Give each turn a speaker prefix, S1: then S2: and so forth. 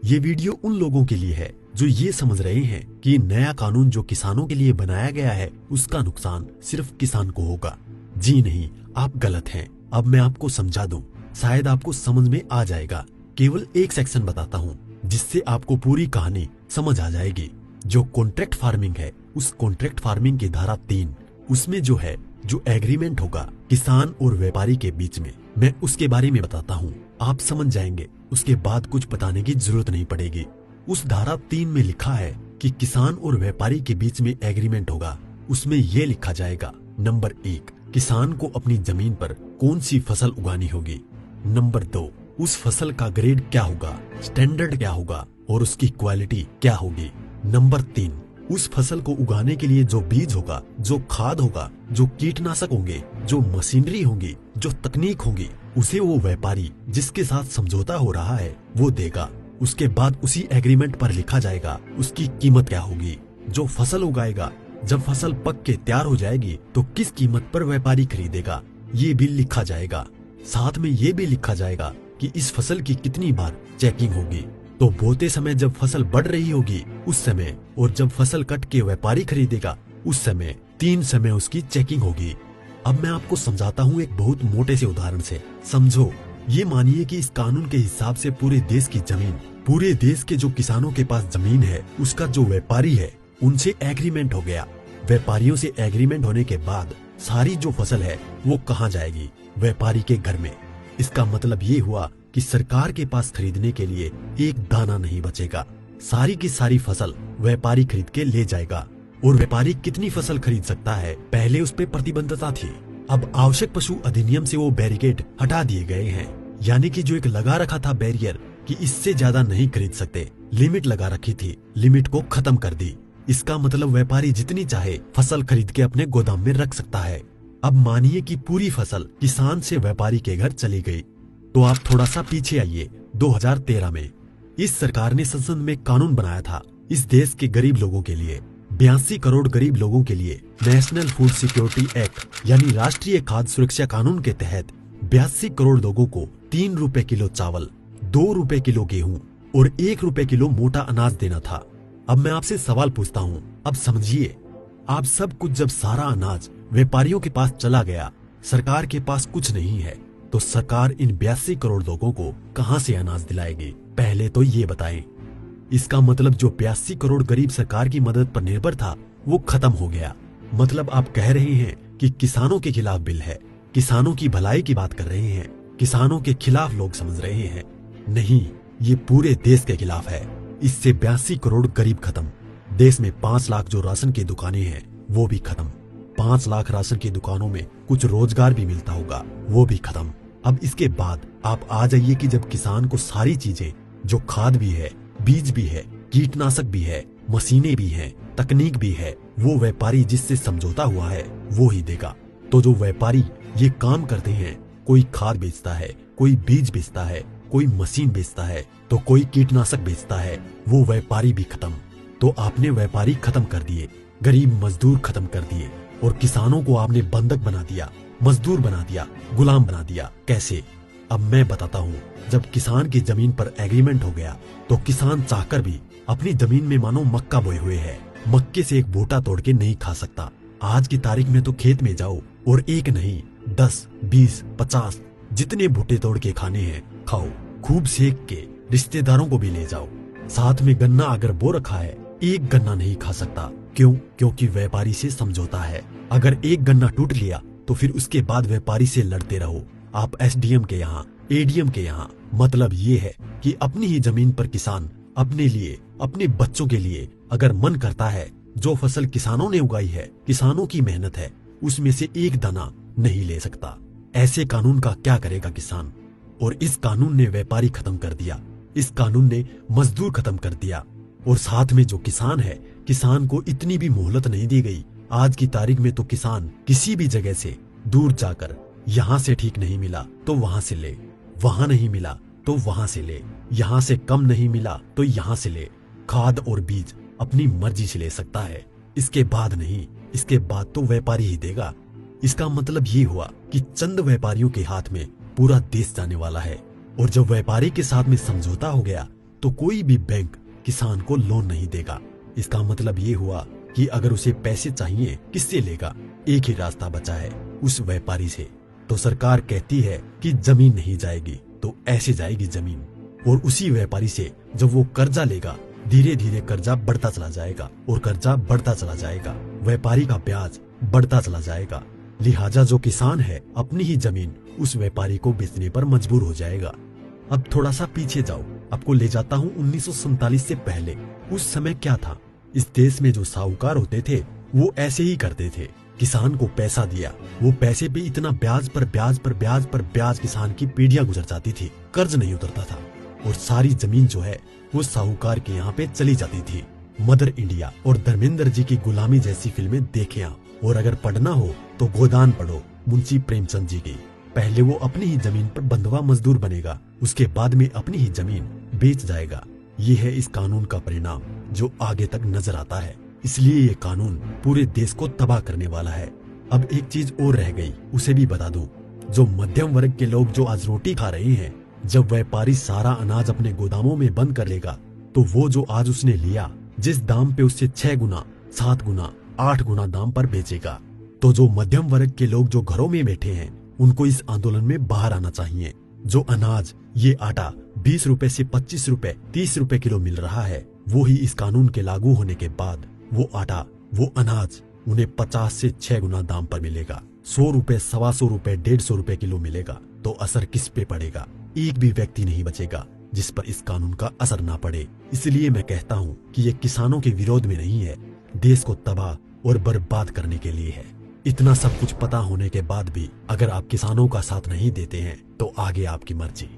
S1: ये वीडियो उन लोगों के लिए है जो ये समझ रहे हैं कि नया कानून जो किसानों के लिए बनाया गया है उसका नुकसान सिर्फ किसान को होगा। जी नहीं, आप गलत हैं। अब मैं आपको समझा दूं, शायद आपको समझ में आ जाएगा। केवल एक सेक्शन बताता हूँ जिससे आपको पूरी कहानी समझ आ जाएगी। जो कॉन्ट्रैक्ट फार्मिंग है, उस कॉन्ट्रैक्ट फार्मिंग की धारा 3, उसमें जो एग्रीमेंट होगा किसान और व्यापारी के बीच में, मैं उसके बारे में बताता हूँ। आप समझ जाएंगे, उसके बाद कुछ बताने की जरूरत नहीं पड़ेगी। उस धारा 3 में लिखा है कि किसान और व्यापारी के बीच में एग्रीमेंट होगा। उसमें ये लिखा जाएगा, नंबर 1, किसान को अपनी जमीन पर कौन सी फसल उगानी होगी। नंबर 2, उस फसल का ग्रेड क्या होगा, स्टैंडर्ड क्या होगा और उसकी क्वालिटी क्या होगी। नंबर 3, उस फसल को उगाने के लिए जो बीज होगा, जो खाद होगा, जो कीटनाशक होंगे, जो मशीनरी होंगी, जो तकनीक होगी, उसे वो व्यापारी जिसके साथ समझौता हो रहा है वो देगा। उसके बाद उसी एग्रीमेंट पर लिखा जाएगा उसकी कीमत क्या होगी। जो फसल उगाएगा, जब फसल पक के तैयार हो जाएगी तो किस कीमत पर व्यापारी खरीदेगा, ये भी लिखा जाएगा। साथ में ये भी लिखा जाएगा कि इस फसल की कितनी बार चेकिंग होगी। तो बोते समय जब फसल बढ़ रही होगी उस समय, और जब फसल कट के व्यापारी खरीदेगा उस समय, 3 समय उसकी चेकिंग होगी। अब मैं आपको समझाता हूँ एक बहुत मोटे से उदाहरण से। समझो, ये मानिए कि इस कानून के हिसाब से पूरे देश की जमीन, पूरे देश के जो किसानों के पास जमीन है, उसका जो व्यापारी है उनसे एग्रीमेंट हो गया। व्यापारियों से एग्रीमेंट होने के बाद सारी जो फसल है वो कहाँ जाएगी, व्यापारी के घर में। इसका मतलब ये हुआ कि सरकार के पास खरीदने के लिए एक दाना नहीं बचेगा। सारी की सारी फसल व्यापारी खरीद के ले जाएगा। और व्यापारी कितनी फसल खरीद सकता है, पहले उस पर प्रतिबंधता थी। अब आवश्यक पशु अधिनियम से वो बैरिकेड हटा दिए गए हैं। यानी कि जो एक लगा रखा था बैरियर कि इससे ज्यादा नहीं खरीद सकते, लिमिट लगा रखी थी, लिमिट को खत्म कर दी। इसका मतलब व्यापारी जितनी चाहे फसल खरीद के अपने गोदाम में रख सकता है। अब मानिए कि पूरी फसल किसान से व्यापारी के घर चली गई, तो आप थोड़ा सा पीछे आइए। 2013 में इस सरकार ने संसद में कानून बनाया था इस देश के गरीब लोगों के लिए। 82 करोड़ गरीब लोगों के लिए नेशनल फूड सिक्योरिटी एक्ट यानी राष्ट्रीय खाद्य सुरक्षा कानून के तहत 82 करोड़ लोगों को 3 रुपए किलो चावल, 2 रुपए किलो गेहूं और 1 रुपए किलो मोटा अनाज देना था। अब मैं आपसे सवाल पूछता हूँ, अब समझिए, आप सब कुछ जब सारा अनाज व्यापारियों के पास चला गया, सरकार के पास कुछ नहीं है, तो सरकार इन 82 करोड़ लोगों को कहां से अनाज दिलाएगी, पहले तो ये बताएं। इसका मतलब जो 82 करोड़ गरीब सरकार की मदद पर निर्भर था वो खत्म हो गया। मतलब आप कह रहे हैं कि किसानों के खिलाफ बिल है, किसानों की भलाई की बात कर रहे हैं, किसानों के खिलाफ लोग समझ रहे हैं। नहीं, ये पूरे देश के खिलाफ है। इससे 82 करोड़ गरीब खत्म। देश में 5 लाख जो राशन की दुकानें हैं वो भी खत्म। 5 लाख राशन की दुकानों में कुछ रोजगार भी मिलता होगा, वो भी खत्म। अब इसके बाद आप आ जाइए कि जब किसान को सारी चीजें, जो खाद भी है, बीज भी है, कीटनाशक भी है, मशीनें भी हैं, तकनीक भी है, वो व्यापारी जिससे समझौता हुआ है वो ही देगा। तो जो व्यापारी ये काम करते हैं, कोई खाद बेचता है, कोई बीज बेचता है, कोई मशीन बेचता है, तो कोई कीटनाशक बेचता है, वो व्यापारी भी खत्म। तो आपने व्यापारी खत्म कर दिए, गरीब मजदूर खत्म कर दिए, और किसानों को आपने बंधक बना दिया, मजदूर बना दिया, गुलाम बना दिया। कैसे? अब मैं बताता हूँ। जब किसान की जमीन पर एग्रीमेंट हो गया तो किसान चाहकर भी अपनी जमीन में मानो मक्का बोए हुए है, मक्के से एक बूटा तोड़ के नहीं खा सकता। आज की तारीख में तो खेत में जाओ और एक नहीं 10, 20, 50 जितने बूटे तोड़ के खाने हैं खाओ, खूब सेक के रिश्तेदारों को भी ले जाओ। साथ में गन्ना अगर बो रखा है, एक गन्ना नहीं खा सकता। क्यों? क्योंकि व्यापारी से समझौता है। अगर एक गन्ना टूट लिया तो फिर उसके बाद व्यापारी से लड़ते रहो, आप एसडीएम के यहाँ, एडीएम के यहाँ। मतलब ये है कि अपनी ही जमीन पर किसान अपने लिए, अपने बच्चों के लिए अगर मन करता है, जो फसल किसानों ने उगाई है, किसानों की मेहनत है, उसमें से एक दाना नहीं ले सकता। ऐसे कानून का क्या करेगा किसान? और इस कानून ने व्यापारी खत्म कर दिया, इस कानून ने मजदूर खत्म कर दिया, और साथ में जो किसान है, किसान को इतनी भी मोहलत नहीं दी गई। आज की तारीख में तो किसान किसी भी जगह से दूर जाकर, यहाँ से ठीक नहीं मिला तो वहां से ले, वहां नहीं मिला तो वहां से ले, यहाँ से कम नहीं मिला तो यहाँ से ले। खाद और बीज अपनी मर्जी से ले सकता है, इसके बाद नहीं, इसके बाद तो व्यापारी ही देगा। इसका मतलब ये हुआ कि चंद व्यापारियों के हाथ में पूरा देश जाने वाला है। और जब व्यापारी के साथ में समझौता हो गया तो कोई भी बैंक किसान को लोन नहीं देगा। इसका मतलब ये हुआ कि अगर उसे पैसे चाहिए किससे लेगा? एक ही रास्ता बचा है, उस व्यापारी से। तो सरकार कहती है कि जमीन नहीं जाएगी, तो ऐसे जाएगी जमीन। और उसी व्यापारी से जब वो कर्जा लेगा, धीरे धीरे कर्जा बढ़ता चला जाएगा और कर्जा बढ़ता चला जाएगा, व्यापारी का ब्याज बढ़ता चला जाएगा। लिहाजा जो किसान है अपनी ही जमीन उस व्यापारी को बेचने पर मजबूर हो जाएगा। अब थोड़ा सा पीछे जाओ, आपको ले जाता हूँ 1947 से पहले। उस समय क्या था? इस देश में जो साहूकार होते थे वो ऐसे ही करते थे। किसान को पैसा दिया, वो पैसे पे इतना ब्याज पर ब्याज पर ब्याज पर ब्याज किसान की पीढ़ियां गुजर जाती थी, कर्ज नहीं उतरता था और सारी जमीन जो है वो साहूकार के यहाँ पे चली जाती थी। मदर इंडिया और धर्मेंद्र जी की गुलामी जैसी फिल्में देखें आप, और अगर पढ़ना हो तो गोदान पढ़ो मुंशी प्रेमचंद जी की। पहले वो अपनी ही जमीन पर बंधुआ मजदूर बनेगा, उसके बाद में अपनी ही जमीन बेच जाएगा। ये है इस कानून का परिणाम जो आगे तक नजर आता है। इसलिए ये कानून पूरे देश को तबाह करने वाला है। अब एक चीज और रह गई, उसे भी बता दूं। जो मध्यम वर्ग के लोग जो आज रोटी खा रहे हैं, जब व्यापारी सारा अनाज अपने गोदामों में बंद कर लेगा, तो वो जो आज उसने लिया, जिस दाम पे उससे 6 गुना 7 गुना 8 गुना दाम पर बेचेगा। तो जो मध्यम वर्ग के लोग जो घरों में बैठे हैं, उनको इस आंदोलन में बाहर आना चाहिए। जो अनाज, ये आटा 20 रुपए से 25 रुपए 30 रुपए किलो मिल रहा है, वो ही इस कानून के लागू होने के बाद वो आटा, वो अनाज उन्हें 50 से 6 गुना दाम पर मिलेगा। 100 रुपए, 125 रुपए, 150 रुपए किलो मिलेगा। तो असर किस पे पड़ेगा? एक भी व्यक्ति नहीं बचेगा जिस पर इस कानून का असर ना पड़े। इसलिए मैं कहता हूँ कि ये किसानों के विरोध में नहीं है, देश को तबाह और बर्बाद करने के लिए है। इतना सब कुछ पता होने के बाद भी अगर आप किसानों का साथ नहीं देते हैं तो आगे आपकी मर्जी।